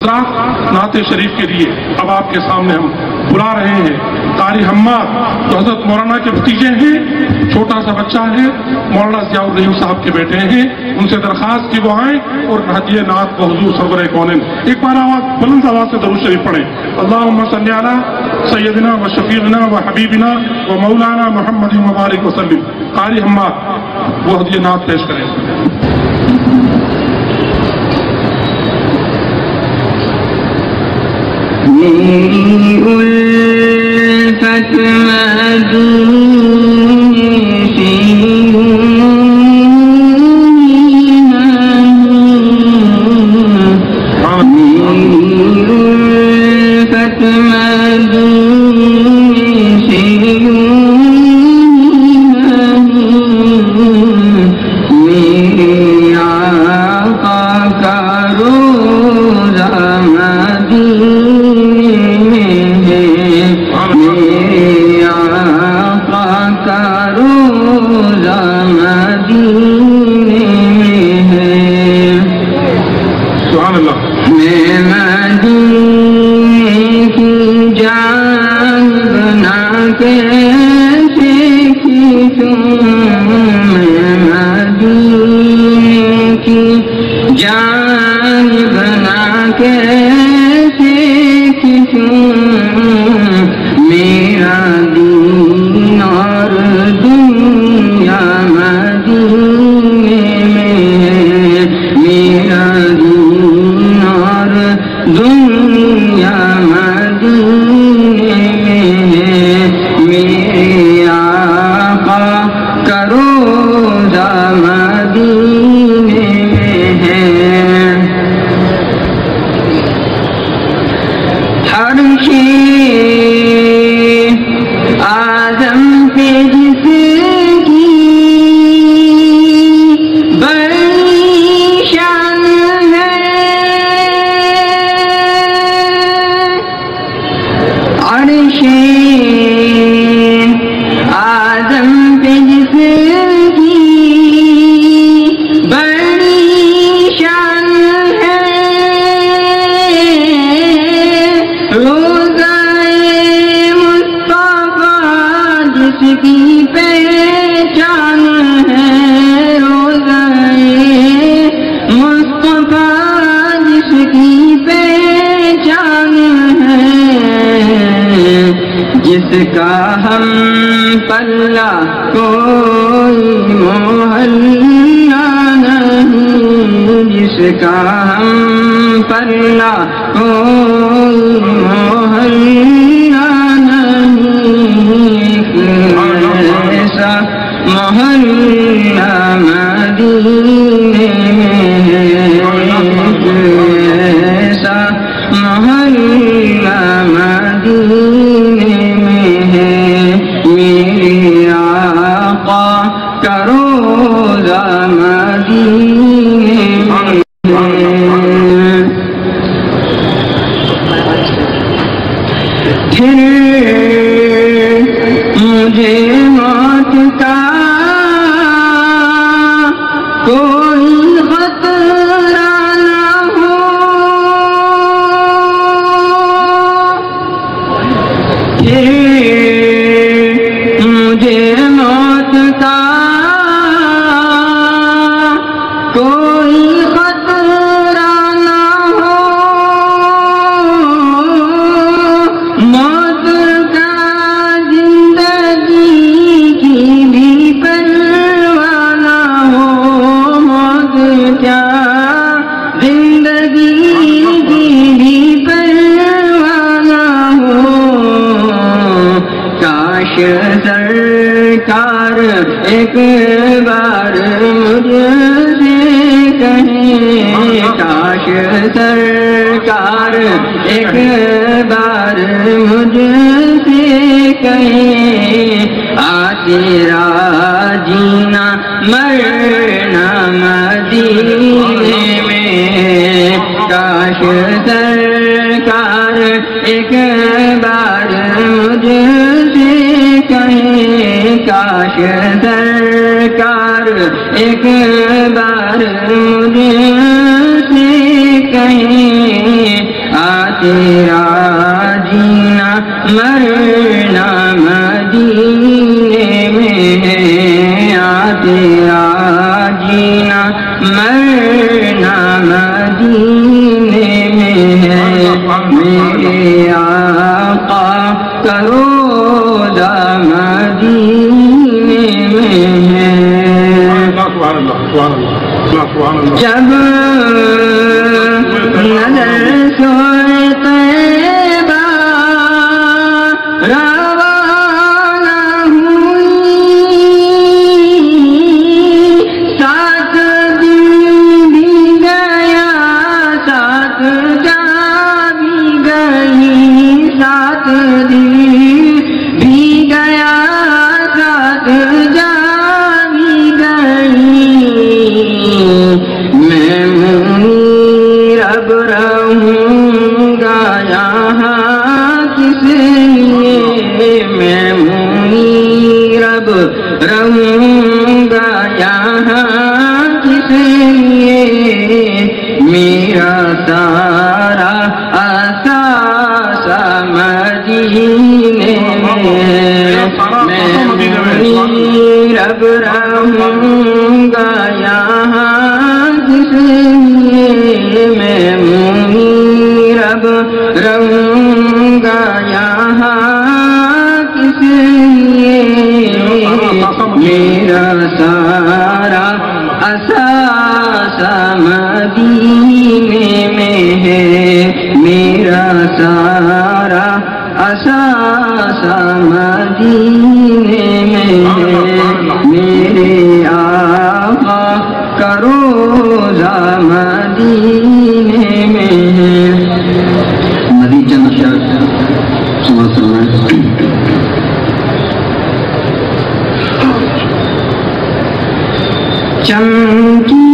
نعت شریف کے لیے اب آپ کے سامنے ہم بلا رہے ہیں قاری حماد، جو حضرت مولانا کے بھتیجے ہیں، چھوٹا سا بچہ ہے، مولانا ضیاء الرحیم صاحب کے بیٹے ہیں، ان سے درخواست کی وہ آئیں اور ہدیہ نعت کو حضور سرور کونین ایک بار بلند آواز سے درود شریف پڑھیں۔ اللہم صلی علی سیدنا و شفیعنا و حبیبنا و مولانا محمد مبارک وسلم۔ قاری حماد وہ ہدیہ نعت پیش کریں۔ میری الفت مدینے سے تیرا جینا مرنا مدینے میں ہے، تیرا جینا مرنا مدینے میں ہے، میرے آقا کا روضہ مدینے میں ہے۔ جب نظر سوئے طیبہ روانہ ہوئی، 7 دن بھی گیا 7 جا بھی گئی، 7 دن بھی گیا 7 جا بھی گئی، میں منیرب رہوں گا یہاں کس لیے، میں منیرب رہوں گا یہاں کس لیے، میرا سارا اثاث مدینے میں، میں منیرب رہوں گا یہاں کس لیے، میں منیرب رہوں گا یہاں کس لیے، میرا سارا اثاث مدینے میں ہے، میرا سارا اثاث مدینے میں ہے، میرے آقا کا روضہ مدینے میں ہے۔ مزید چند اشعار سنا چمکی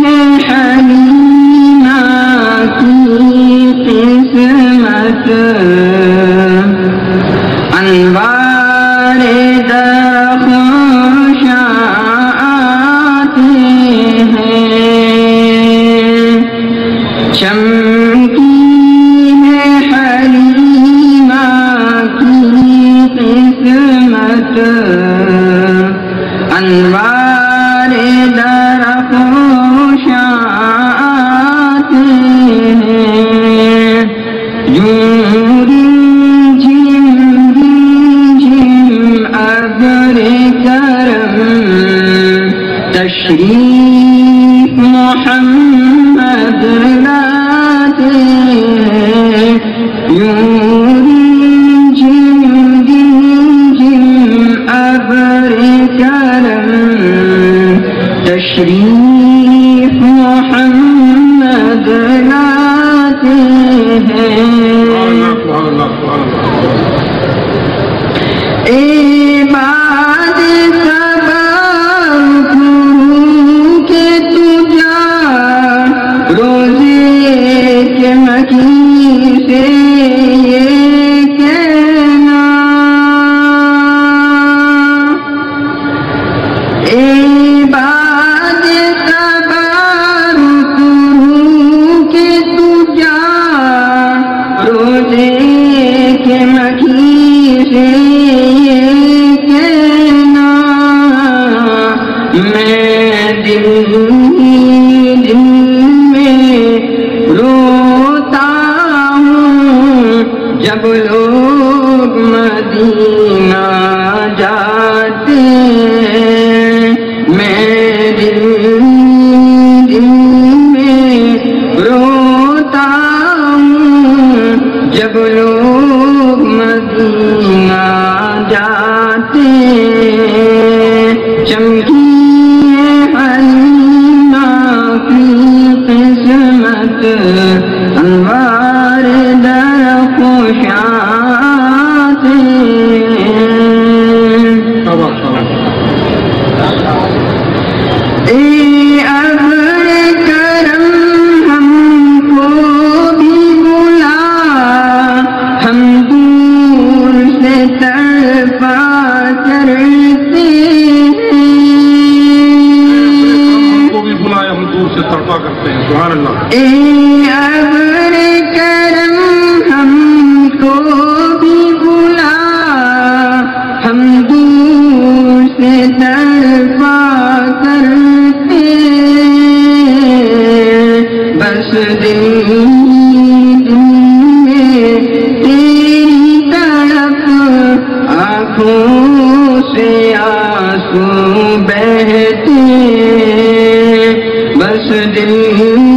ہے حلیمہ کی قسمت، انوار درخشاں آتے ہیں، چمکی ہے حلیمہ کی قسمت، انوار درخشاں آتے ہیں، یوں رنجھم رنجھم ابر کرم، تشریف محمد لاتے ہیں، یوں رنجھم رنجھم ابر کرم، تشریف محمد لاتے ہیں۔ عباد صبا رکوع کے تجا، روزے کے مکی سے یہ کہنا، عباد صبا رکوع کے تجا، روزے کے مکی سے یہ کہنا، میں دل میں روتا ہوں جب لوگ مدینہ جاتے ہیں، میں دل میں روتا ہوں جب لوگ مدینہ جاتے ہیں، چمکی حلیمہ کی قسمت، انوار درخشاں آتے ہیں، اے ابر کرم ہم کو بھی بلا، ہم دور سے تڑپا کرتے ہیں، ہم کو بھی بلائے، ہم دور سے تڑپا کرتے ہیں، سبحان اللہ۔ اے ابر کرم آنسو بہتے بس دل